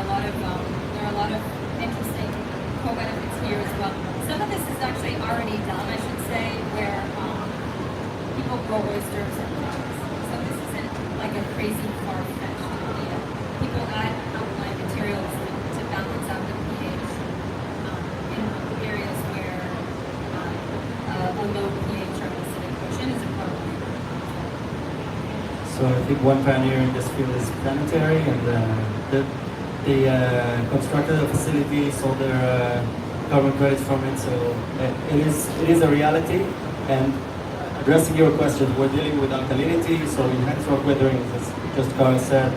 there are a lot of interesting co-benefits here as well. Some of this is actually already done, I should say, where people grow oysters and prawns. So this isn't like a crazy far-fetched idea. People add alkaline materials to balance out the pH in areas where a low pH or acidic ocean is a problem. So I think one pioneer in this field is Planetary, and they constructed a facility, sold their carbon credits from it. So it is a reality. And addressing your question, we're dealing with alkalinity. So enhanced rock weathering, as just Carl said,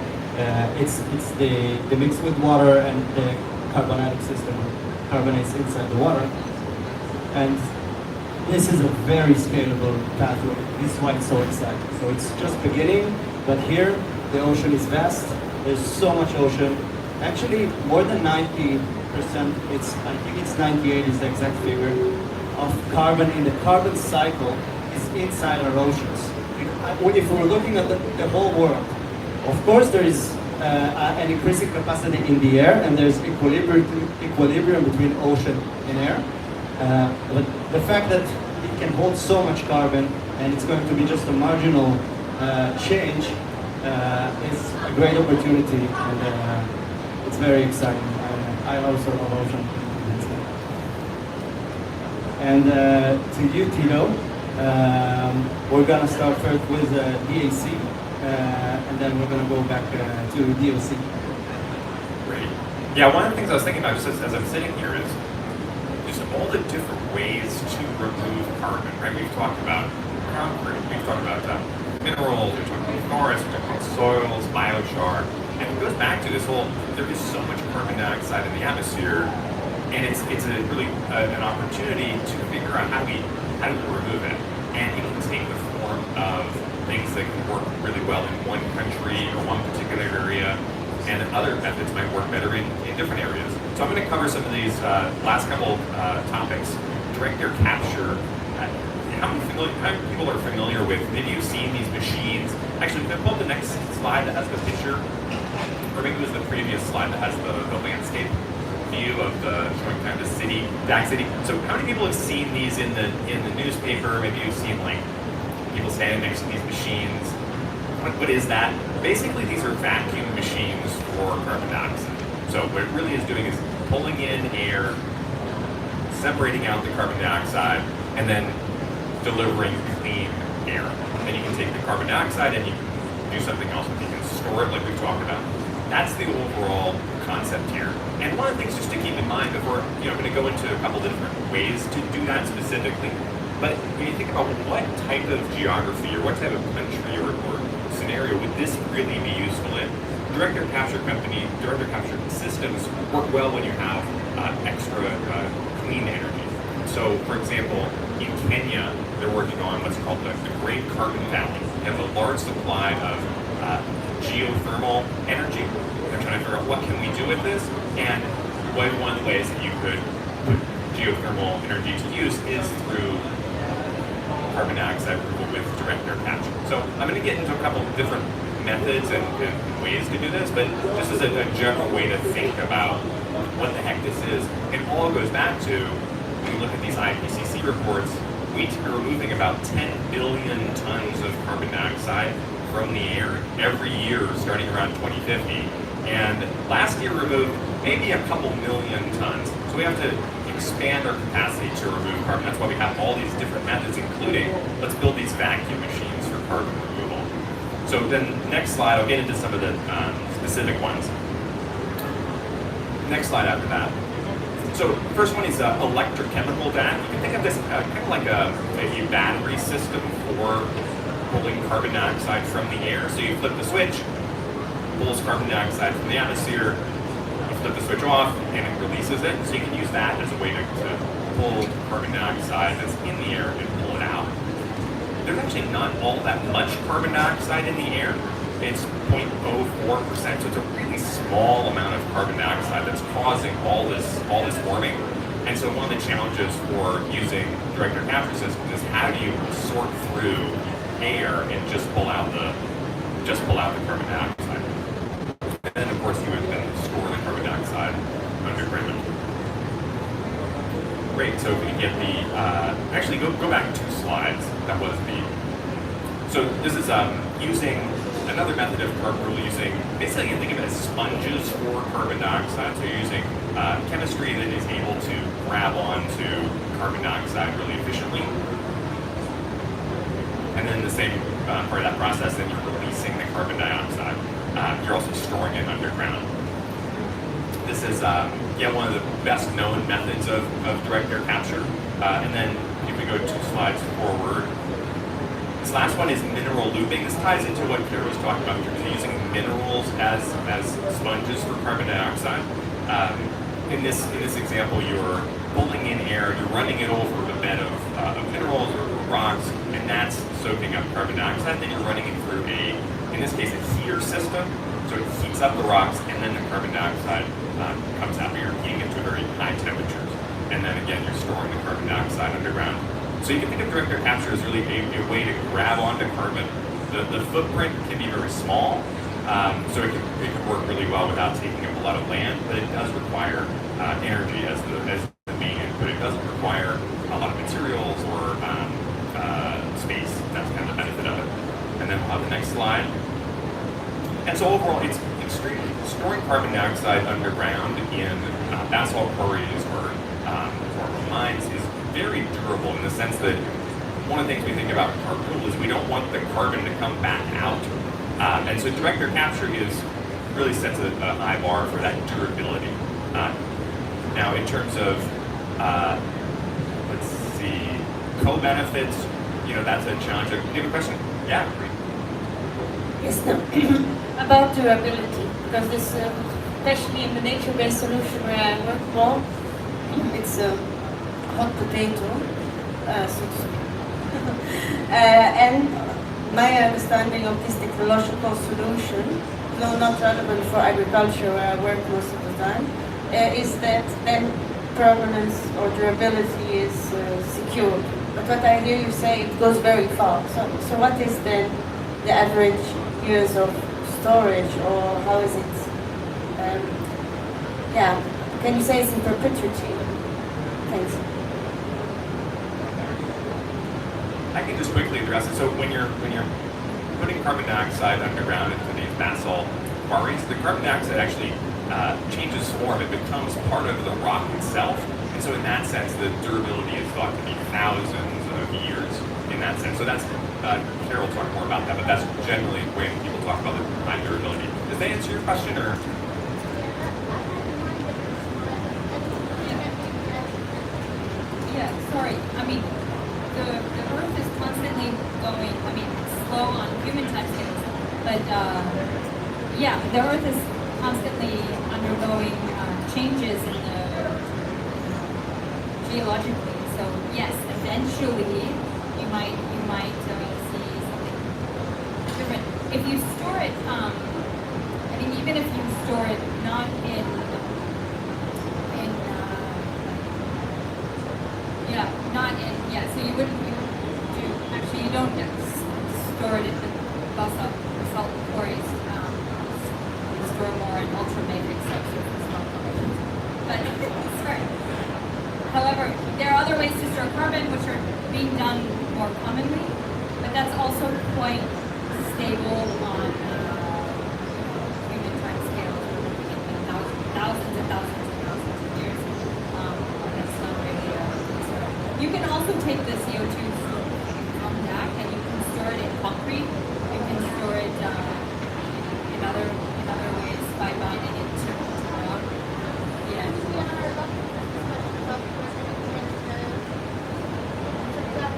it's the mix with water and the carbonatic system, carbonates inside the water. And this is a very scalable pathway. This is why it's so exciting. So it's just beginning, but here the ocean is vast. There's so much ocean. Actually, more than 90%, I think it's 98 is the exact figure, of carbon in the carbon cycle is inside our oceans. If we're looking at the whole world, of course there is an increasing capacity in the air, and there's equilibrium between ocean and air. But the fact that it can hold so much carbon and it's going to be just a marginal change is a great opportunity, and it's very exciting. I also love ocean. And to you, Tito, we're going to start first with DAC, and then we're going to go back to DOC. Great. Yeah, one of the things I was thinking about just as I'm sitting here is all the different ways to remove carbon, right? We've talked about concrete, we've talked about minerals, we've talked about forests, we've talked about soils, biochar, and it goes back to this whole, there is so much carbon dioxide in the atmosphere, and it's a really an opportunity to figure out how do we remove it. And it can take the form of things that can work really well in one country or one particular area, and other methods might work better in different areas. So I'm going to cover some of these last couple topics. Direct air capture. How many people are familiar with, maybe you've seen these machines. Actually, can I pull up the next slide that has the picture? Or maybe it was the previous slide that has the landscape view of showing kind of the city, back city. So how many people have seen these in the newspaper? Maybe you've seen like people standing next to these machines. What is that? Basically, these are vacuum machines for carbon dioxide. So what it really is doing is pulling in air, separating out the carbon dioxide, and then delivering clean air. Then you can take the carbon dioxide and you can do something else with it. You can store it like we've talked about. That's the overall concept here. And one of the things just to keep in mind before, I'm going to go into a couple of different ways to do that specifically. But when you think about what type of geography or what type of country or scenario would this really be useful in? Direct air capture systems work well when you have extra clean energy. So, for example, in Kenya, they're working on what's called the Great Carbon Valley. They have a large supply of geothermal energy. They're trying to figure out what can we do with this, and one of the ways that you could put geothermal energy to use is through carbon dioxide removal with direct air capture. So I'm going to get into a couple of different methods and ways to do this, but just as a general way to think about what the heck this is, it all goes back to, when you look at these IPCC reports, we are removing about 10 billion tons of carbon dioxide from the air every year starting around 2050. And last year removed maybe a couple million tons. So we have to expand our capacity to remove carbon. That's why we have all these different methods, including let's build these vacuum machines for carbon removal. So then next slide, I'll get into some of the specific ones. Next slide after that. So first one is electrochemical DAC. You can think of this kind of like a battery system for pulling carbon dioxide from the air. So you flip the switch, pulls carbon dioxide from the atmosphere, you flip the switch off, and it releases it. So you can use that as a way to pull carbon dioxide that's in the air and pull it out. There's actually not all that much carbon dioxide in the air. It's 0.04%, so it's a really small amount of carbon dioxide that's causing all this warming. And so one of the challenges for using direct air capture systems is how do you sort through air and just pull out the carbon dioxide. And then of course you would then store the carbon Great. So if we can get the actually go back 2 slides. That was the. So this is using another method of carbon removal, using basically you can think of it as sponges for carbon dioxide. So you're using chemistry that is able to grab onto carbon dioxide really efficiently. And then the same part of that process, then you're releasing the carbon dioxide. You're also storing it underground. This is one of the best known methods of direct air capture. And then if we go 2 slides forward, this last one is mineral looping. This ties into what Kara was talking about in terms of using minerals as sponges for carbon dioxide. In this example, you're pulling in air, you're running it over a bed of minerals or rocks, and that's soaking up carbon dioxide. Then you're running it through in this case, a heater system. So it heats up the rocks, and then the carbon dioxide comes out. You're heating it to very high temperatures. And then again, you're storing the carbon dioxide underground. So you can think of direct air capture as really a way to grab onto carbon. The footprint can be very small, so it can work really well without taking up a lot of land, but it does require energy as the main input. It doesn't require a lot of materials or space. That's kind of the benefit of it. And then we'll have the next slide. And so overall, it's extremely storing carbon dioxide underground in basalt quarries or mines is very durable in the sense that one of the things we think about carbon removal is we don't want the carbon to come back out. And so direct air capture really sets a high bar for that durability. Now, in terms of, let's see, co-benefits, that's a challenge. Do you have a question? Yeah. Yes, no. About durability, because this, especially in the nature-based solution where I work more, it's a hot potato, so to speak. And my understanding of this technological solution, though not relevant for agriculture where I work most of the time, is that then permanence or durability is secured. But what I hear you say, it goes very far. So what is then the average years of storage, or how is it? Can you say it's in perpetuity? Thanks. I can just quickly address it. So when you're putting carbon dioxide underground into these basalt quarries, the carbon dioxide actually changes form. It becomes part of the rock itself. And so in that sense, the durability is thought to be thousands of years in that sense. So that's, Carol will talk more about that, but that's generally when people talk about the high durability. Does that answer your question, or? Yeah, sorry. I mean, the Earth is constantly going, slow on human timescales, but the Earth is constantly undergoing changes in the geologically. So yes, eventually you might see something different. If you store it, even if you store it not so you don't store it in the basalt quarries. You store more in ultramafic subsurface rock formations. But sorry. However, there are other ways to store carbon which are being done more commonly, but that's also quite stable on human time scale, thousands and thousands and thousands of years. That's not really a concern. You can also take the CO2 from that and you can store it in concrete. You can store it in other ways by binding it to rock. Yeah.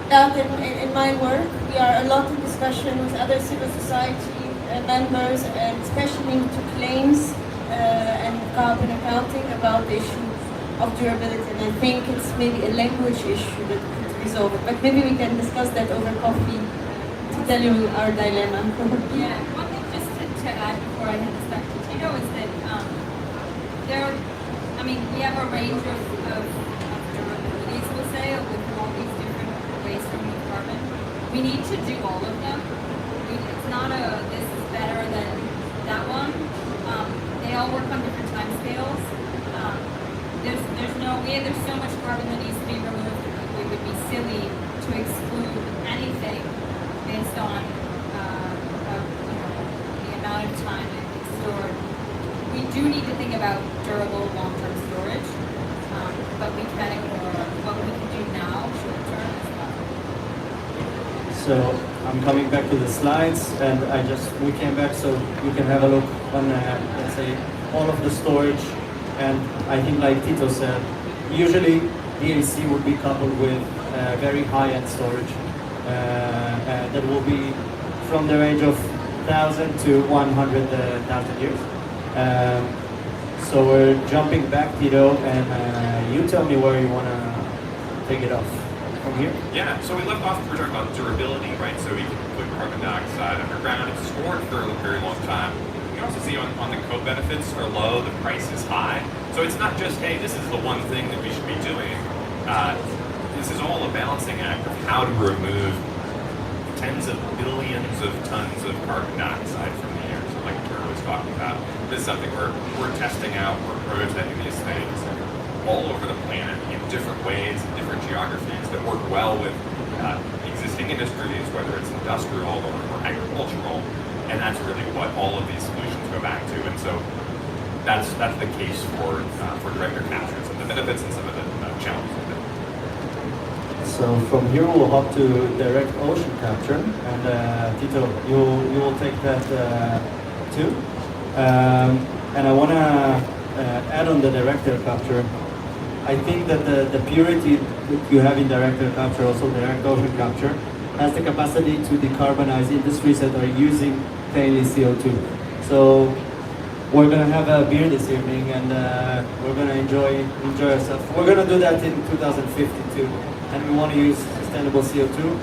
In my work, we are a lot in discussion with other civil society members, and especially to claims and carbon accounting about the issue of durability. And I think it's maybe a language issue that could resolve it. But maybe we can discuss that over coffee to tell you our dilemma. Yeah, one thing just to add before I hand this back to Tito is that we have a range of durabilities, we'll say, with all these different ways to remove carbon. We need to do all of them. It's not this is better than that one. They all work on different time scales. We there's so much carbon that needs to be removed, it would be silly to exclude anything based on the amount of time it's stored. We do need to think about durable long-term storage, but we can ignore what we can do now short-term as well. So I'm coming back to the slides, and we came back so you can have a look on, let's say, all of the storage. And I think, like Tito said, usually DAC would be coupled with very high-end storage that will be from the range of 1,000 to 100,000 years. So we're jumping back, Tito, and you tell me where you want to take it off. From here? Yeah, so we left off, we're talking about durability, right? So we can put carbon dioxide underground, it's stored for a very long time. You can also see on the co-benefits are low, the price is high. So it's not just, hey, this is the one thing that we should be doing. This is all a balancing act of how to remove tens of billions of tons of carbon dioxide from the air. So like Tara was talking about, this is something we're testing out, we're prototyping these things all over the planet in different ways, in different geographies that work well with existing industries, whether it's industrial or agricultural, and that's really what all of these solutions go back to. And so that's the case for direct air capture, some of the benefits and some of the challenges with it. So from here we'll hop to direct ocean capture, and Tito, you will take that too. And I want to add on the direct air capture. I think that the purity that you have in direct air capture, also direct ocean capture, has the capacity to decarbonize industries that are using mainly CO2. So we're gonna have a beer this evening, and we're gonna enjoy ourselves. We're gonna do that in 2052, and we want to use sustainable CO2,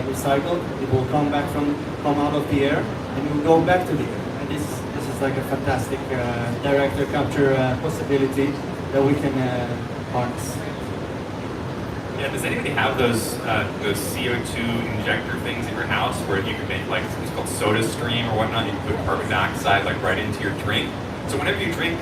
recycled. It will come out of the air, and it will go back to the air. And this is like a fantastic direct air capture possibility that we can harness. Yeah, does anybody have those CO2 injector things in your house where you can make like it's called Soda Stream or whatnot? You can put carbon dioxide like right into your drink. So whenever you drink,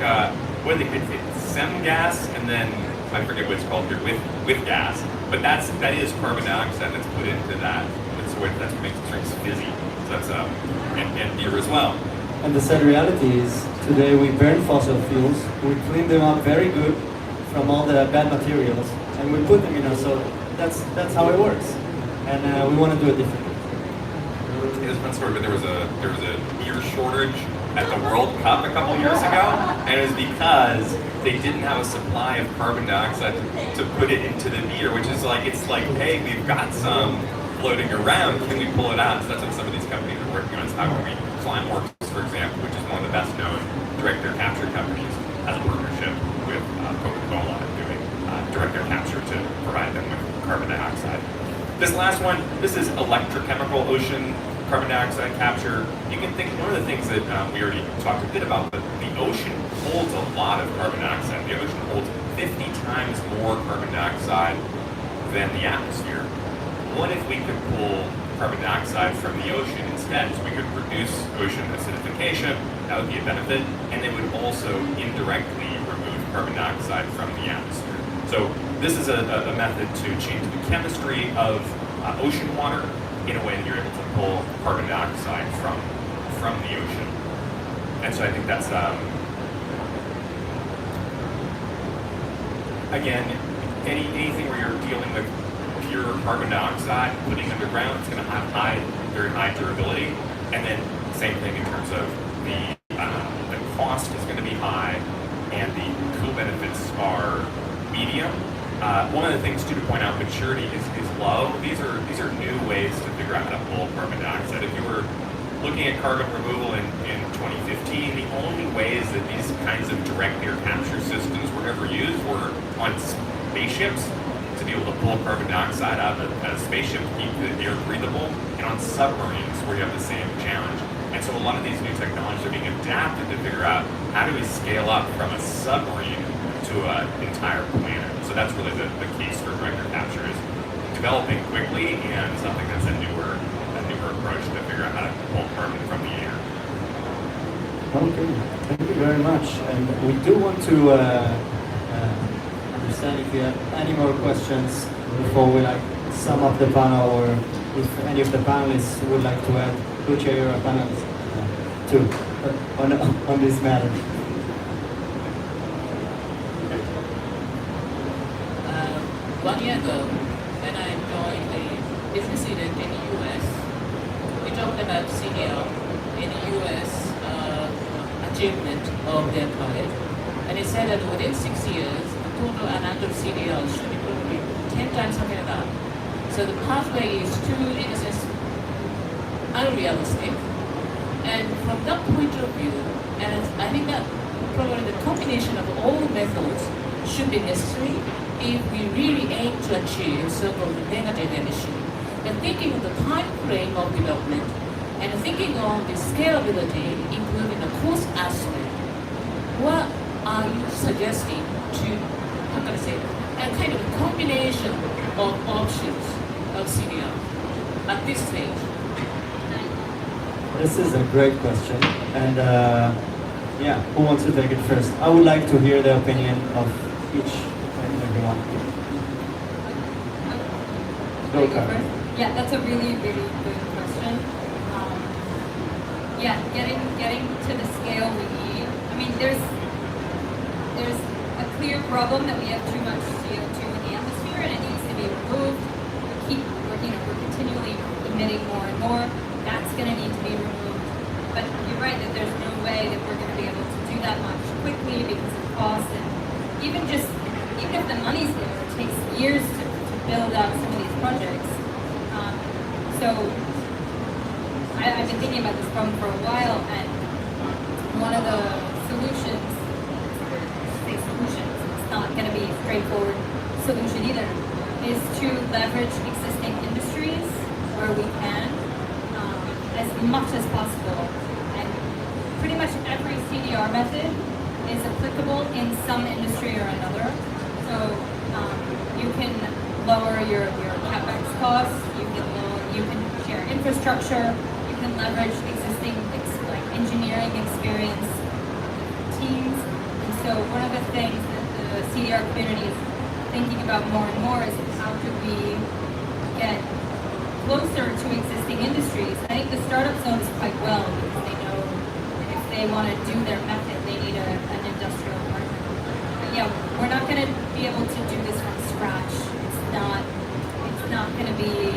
what do they call it? Sem gas, and then I forget what it's called here with gas, but that is carbon dioxide that's put into that. That's what makes drinks fizzy. So that's and beer as well. And the sad reality is today we burn fossil fuels, we clean them up very good from all the bad materials, and we put them in us. So that's how it works, and we want to do it differently. There's one story, but there was a beer shortage at the World Cup a couple years ago, and it was because they didn't have a supply of carbon dioxide to put it into the beer, which is like, it's like, hey, we've got some floating around, can we pull it out? So that's what some of these companies are working on. It's how we Climeworks, for example, which is one of the best known direct air capture companies, has a partnership with Coca-Cola doing direct air capture to provide them with carbon dioxide. This last one, this is electrochemical ocean carbon dioxide capture. You can think, one of the things that we already talked a bit about, but the ocean holds a lot of carbon dioxide. The ocean holds 50 times more carbon dioxide than the atmosphere. What if we could pull carbon dioxide from the ocean instead? So we could reduce ocean acidification, that would be a benefit, and it would also indirectly remove carbon dioxide from the atmosphere. So this is a method to change the chemistry of ocean water in a way that you're able to pull carbon dioxide from the ocean. And so I think that's, again, anything where you're dealing with pure carbon dioxide, putting underground, it's going to have very high durability. And then same thing in terms of the cost is going to be high, and the co-benefits are medium. One of the things too to point out, maturity is low. These are new ways to figure out how to pull carbon dioxide. If you were looking at carbon removal in 2015, the only ways that these kinds of direct air capture systems were ever used were on spaceships to be able to pull carbon dioxide out of a spaceship to keep the air breathable, and on submarines where you have the same challenge. And so a lot of these new technologies are being adapted to figure out how do we scale up from a submarine to an entire planet. So that's really the case for direct air capture, is developing quickly and something that's a newer approach to figure out how to pull carbon from the air. Okay, thank you very much. And we do want to understand if you have any more questions before we like sum up the panel, or if any of the panelists would like to add, which are your panelists too on this matter. One year ago, when I joined a business unit in the US, we talked about CDR in the US achievement of their target. And it said that within 6 years, the total amount of CDR should be probably 10 times something like that. So the pathway is too, in a sense, unrealistic. And from that point of view, and I think that probably the combination of all methods should be necessary if we really aim to achieve so-called negative emission. And thinking of the time frame of development and thinking of the scalability, including the cost aspect, what are you suggesting to, how can I say, a kind of combination of options of CDR at this stage? This is a great question, and yeah, who wants to take it first? I would like to hear the opinion of each and everyone. Go, Karen. Yeah, that's a really, really good question. Yeah, getting to the scale we need. I mean, there's a clear problem that we have too much CO2 in the atmosphere, and it needs to be removed. We're continually emitting more and more. That's going to need to be removed. But you're right that there's no way that we're going to be able to do that much quickly because of cost, and even if the money's there, it takes years to build out some of these projects. So I've been thinking about this problem for a while, and one of the solutions, it's not going to be a straightforward solution either, is to leverage existing industries where we can, as much as possible. And pretty much every CDR method is applicable in some industry or another. So you can lower your capex costs, you can share infrastructure, you can leverage existing like engineering experience teams. And so one of the things that the CDR community is thinking about more and more is how could we get closer to existing industries. I think the startup zone is quite well because they know if they want to do their method, they need an industrial partner. But yeah, we're not going to be able to do this from scratch. It's not going to be,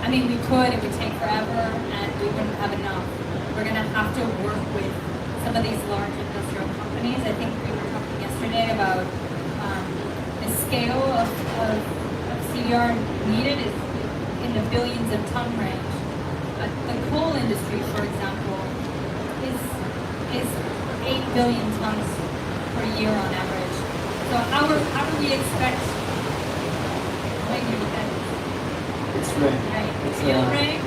I mean, we could, it would take forever and we wouldn't have enough. We're going to have to work with some of these large industrial companies. I think we were talking yesterday about the scale of CDR needed is in the billions of ton range. But the coal industry, for example, is 8 billion tons per year on average. So how do we expect It's rain. It's real rain?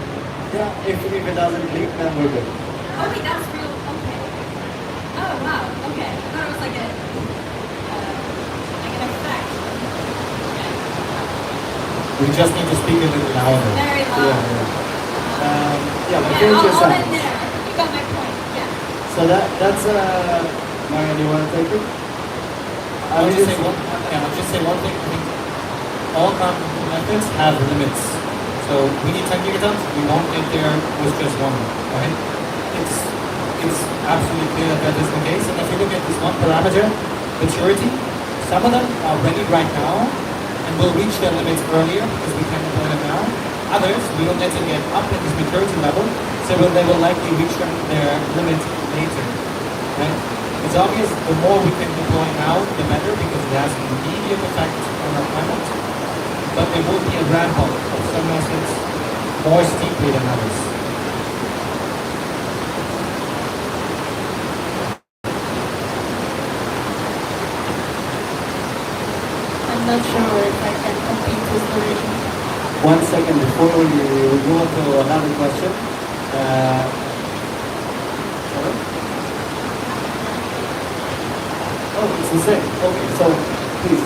Yeah, if it doesn't leak, then we're good. Oh wait, that's real, okay. Oh wow, okay. I thought it was like an effect. We just need to speak a little louder. Very loud. Yeah, but Yeah, finish your I'll end sentence. there. You got my point, yeah. So that's Marian, you want to take it? I'll just say one thing. I think all carbon methods have limits. So we need 10 gigatons. We won't get there with just one. Right? It's absolutely clear that is the case. And if you look at this one parameter, maturity, some of them are ready right now and will reach their limits earlier because we can deploy them now. Others, we will let them get up at this maturity level, so they will likely reach their limit later. Right? It's obvious the more we can deploy now, the better, because it has an immediate effect on our climate. But there will be a ramp up of some methods more steeply than others. I'm not sure if I can compete with Marie. 1 second before we go on to another question. Sorry? Oh, it's the same. Okay, so please.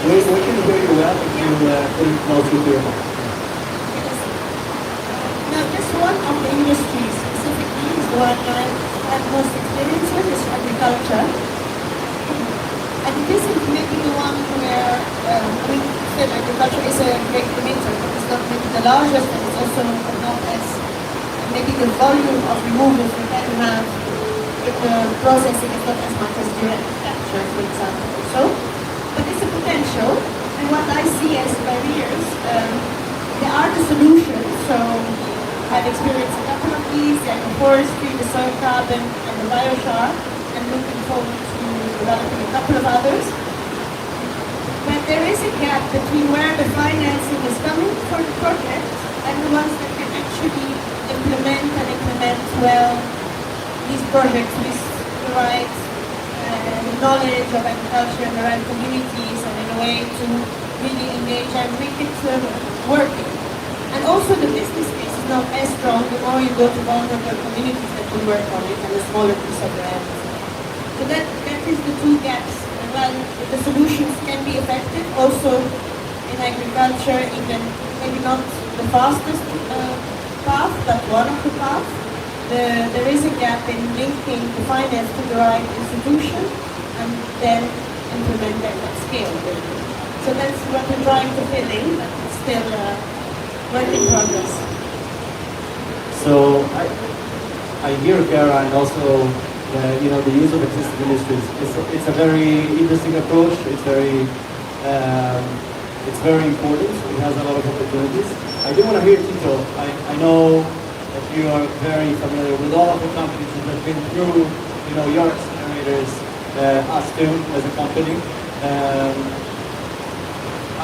We can hear you well if you put it close to your mouth. Now, just one of the industries specifically is what I have most experience with is agriculture. largest, and it's also not as maybe the volume of removals we can have if the processing is not as much as direct capture, for example. So, but it's a potential, and what I see as barriers, there are the solutions. So I've experienced a couple of these, the agroforestry, the soil carbon, and the biochar, and looking forward to developing a couple of others. But there is a gap between where the financing is coming for the project and the ones that can actually implement well these projects with the right knowledge of agriculture and the right communities, and in a way to really engage and make it working. And also the business case is not as strong the more you go to vulnerable communities that will work on it and a smaller piece of land. So that is the two gaps. And while the solutions can be effective, also in agriculture, even maybe not the fastest path, but one of the paths, there is a gap in linking the finance to the right institution and then implement them at scale. So that's what we're trying to fill in, but it's still work in progress. So I hear Kara, and also the use of existing industries. It's a very interesting approach. It's very important. It has a lot of opportunities. I do want to hear Tito. I know that you are very familiar with all of the companies that have been through your accelerators, us too as a company.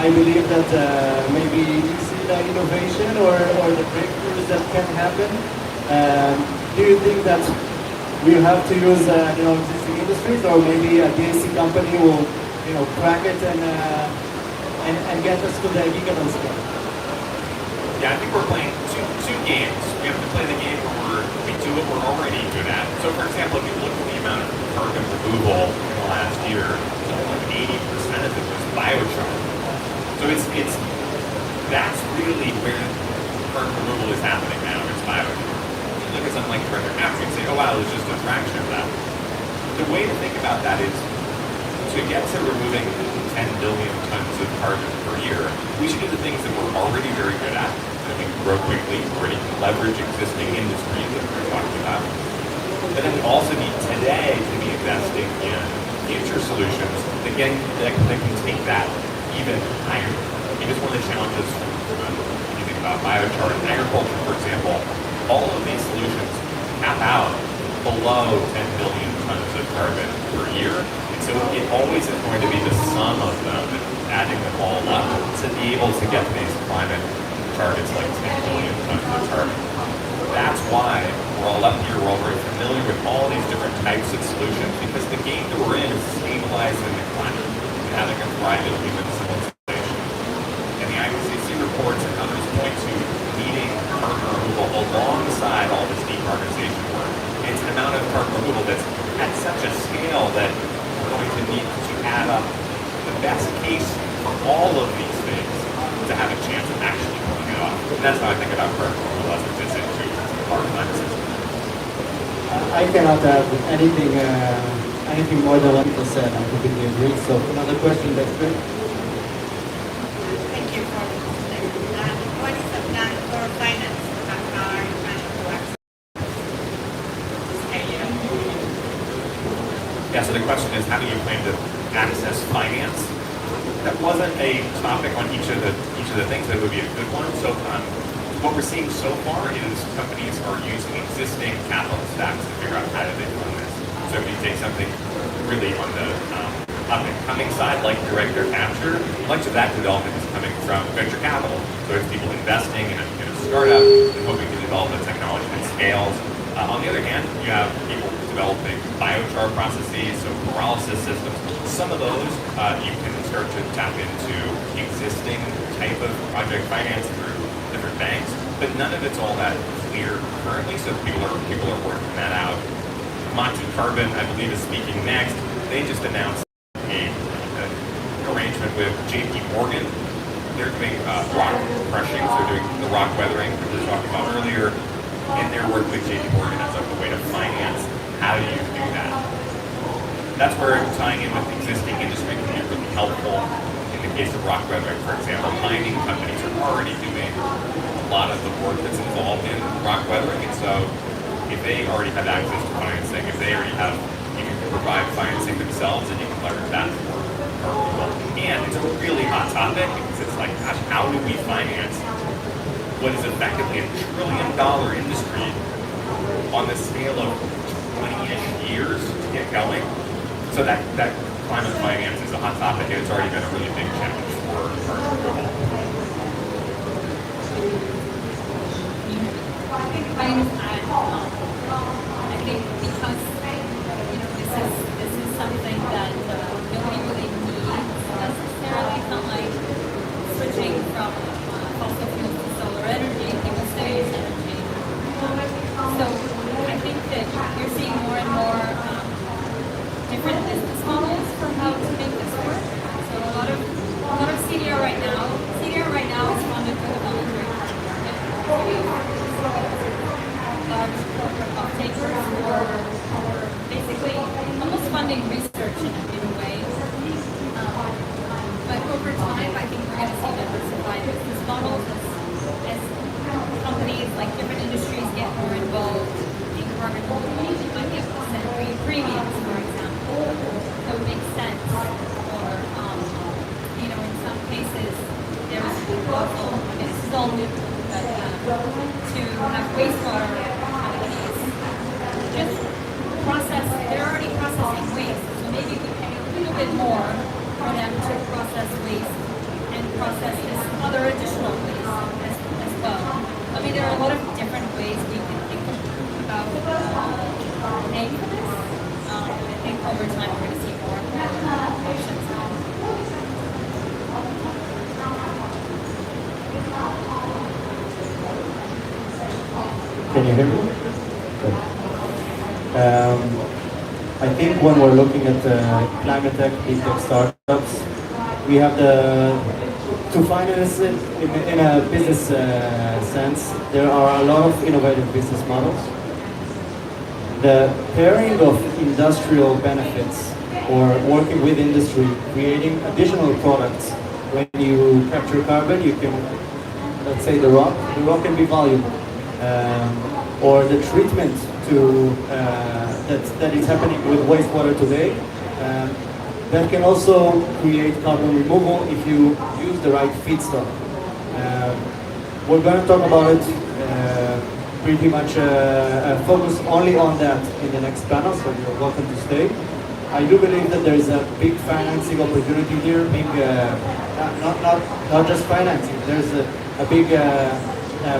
I believe that maybe you see the innovation or the breakthroughs that can happen. Do you think that we have to use existing industries, or maybe a DAC company will crack it and get us to the gigaton scale? Yeah, I think we're playing two games. We have to play the game where we do what we're already good at. So, for example, if you look at the amount of carbon removal in the last year, like 80% of it was biochar. So that's really where carbon removal is happening now. It's biochar. You look at something like direct capture and say, oh wow, it's just a fraction of that. The way to think about that is to get to removing 10 billion tons of carbon per year, we should do the things that we're already very good at, that we can grow quickly, already can leverage existing industries that we're talking about. But then we also need today to be investing in future solutions that can take that even higher. Because one of the challenges when you think about biochar and agriculture, for example, all of these solutions cap out below 10 billion tons of carbon per year. And so it always is going to be the sum of them, adding them all up to be able to get these climate targets like 10 billion tons of carbon. That's why we're all up here, we're all very familiar with all these different types of solutions, because the game that we're in is stabilizing the climate and having a thriving human civilization. And the IPCC reports and others point to needing carbon removal alongside all this decarbonization work. It's an amount of carbon removal that's at such a scale that we're going to need to add up the best case for all of these things to have a chance of actually pulling it off. And that's how I think about carbon removal as it fits into our climate system. I cannot add anything more than what people said. I completely agree. So another question, Dexter. Thank you for this. What is the plan for finance? How are you planning to access this area? Yeah, so the question is, how do you plan to access finance? That wasn't a topic on each of the things. That would be a good one. So what we're seeing so far is companies are using existing capital stacks to figure out how do they fund this. So if you take something really on the up-and-coming side, like direct air capture, much of that development is coming from venture capital. So it's people investing in a startup and hoping to develop a technology that scales. On the other hand, you have people developing biochar processes, so pyrolysis systems. Some of those you can start to tap into existing type of project finance through different banks, but none of it's all that clear currently. So people are working that out. Monty Carbon, I believe, is speaking next. They just announced an arrangement with JP Morgan. They're doing rock crushing, so they're doing the rock weathering that we were talking about earlier, and they're working with JP Morgan as a way to finance how do you do that. That's where tying in with existing industry can be really helpful. In the case of rock weathering, for example, mining companies are already doing lot of the work that's involved in rock weathering, and so if they already have access to financing, if they already have, you can provide financing themselves, and you can leverage that for people. And it's a really hot topic because it's like, gosh, how do we finance what is effectively $1 trillion industry on the scale of 20-ish years to get going? So that climate finance is a hot topic, and it's already been a really big challenge for renewable. I think because this is something that nobody really needs necessarily. It's not like switching from fossil fuels to solar energy. People stay as energy. So I think that you're seeing more and more different business models for how to make this work. So a lot of CDR right now is funded by the voluntary large corporate off-takers or basically almost funding research in a way. But over time, I think we're going to see diversified business models as companies like different industries get more involved in carbon removal. They might get percent premiums, for example. So it makes sense. Or, in some cases, there's a proposal, this is all new, but to have wastewater companies just process, they're already processing waste, so maybe we pay a little bit more for them to process waste and process this other additional waste as well. I mean, there are a lot of different ways we can think about paying for this. I think over time we're going to see more and more options. Can you hear me? Good. I think when we're looking at climate tech, big tech startups, we have to finance it in a business sense. There are a lot of innovative business models. The pairing of industrial benefits or working with industry, creating additional products. When you capture carbon, you can, let's say the rock can be valuable. Or the treatment to that is happening with wastewater today, that can also create carbon removal if you use the right feedstock. We're going to talk about it pretty much focus only on that in the next panel, so you're welcome to stay. I do believe that there is a big financing opportunity here, big not just financing. There's a big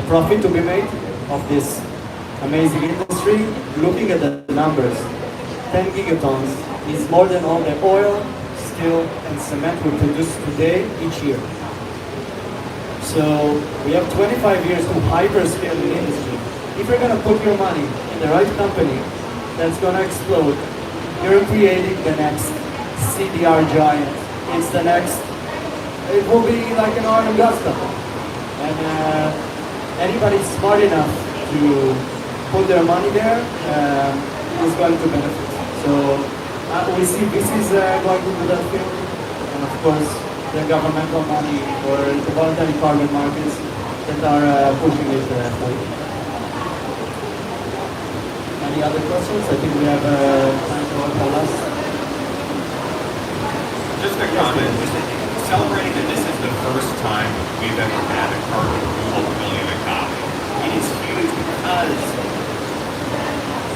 profit to be made of this amazing industry. Looking at the numbers, 10 gigatons is more than all the oil, steel, and cement we produce today each year. So we have 25 years to hyperscale the industry. If you're going to put your money in the right company, that's going to explode. You're creating the next CDR giant. It's the next. It will be like an oil and gas company. And anybody smart enough to put their money there is going to benefit. So we see VCs going into that field, and of course the governmental money or the voluntary carbon markets that are pushing it forward. Any other questions? I think we have time for the last. Just a comment. Celebrating that this is the first time we've ever had a carbon removal millennia copy. It is huge because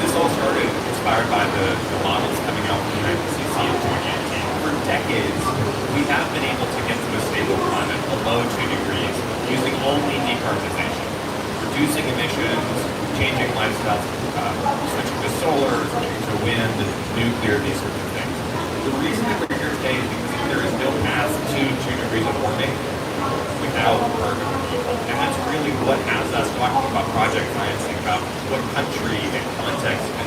this all started inspired by the models coming out from the IPCC in 2018. For decades, we have been able to get to a stable climate below 2 degrees using only decarbonization, reducing emissions, changing lifestyles, switching to solar, switching to wind, nuclear, these sorts of things. The reason that we're here today is because there is no path to 2 degrees of warming without carbon removal. And that's really what has us talking about project financing, about what country and context can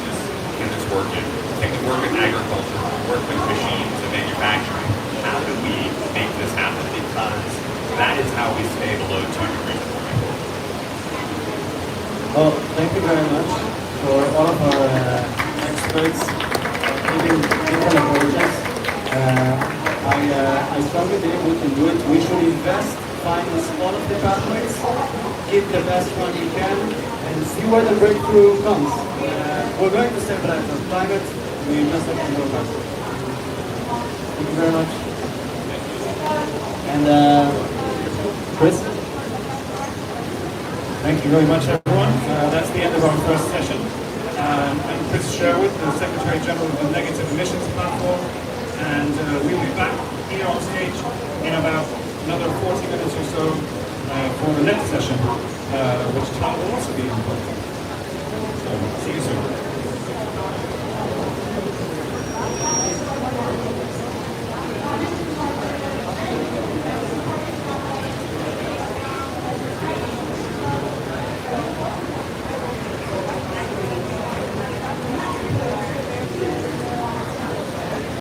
this work in. Can we work in agriculture, work with machines and manufacturing? How do we make this happen? Because that is how we stay below 2 degrees of warming. Well, thank you very much for all of our experts giving different approaches. I strongly believe we can do it. We should invest finance all of the pathways, give the best one you can, and see where the breakthrough comes. We're going to stabilize the climate. We just have to go faster. Thank you very much. And Chris? Thank you very much, everyone. That's the end of our first session. I'm Chris Sherwood, the Secretary General of the Negative Emissions Platform, and we'll be back here on stage in about another 40 minutes or so for the next session, which Tom will also be involved in.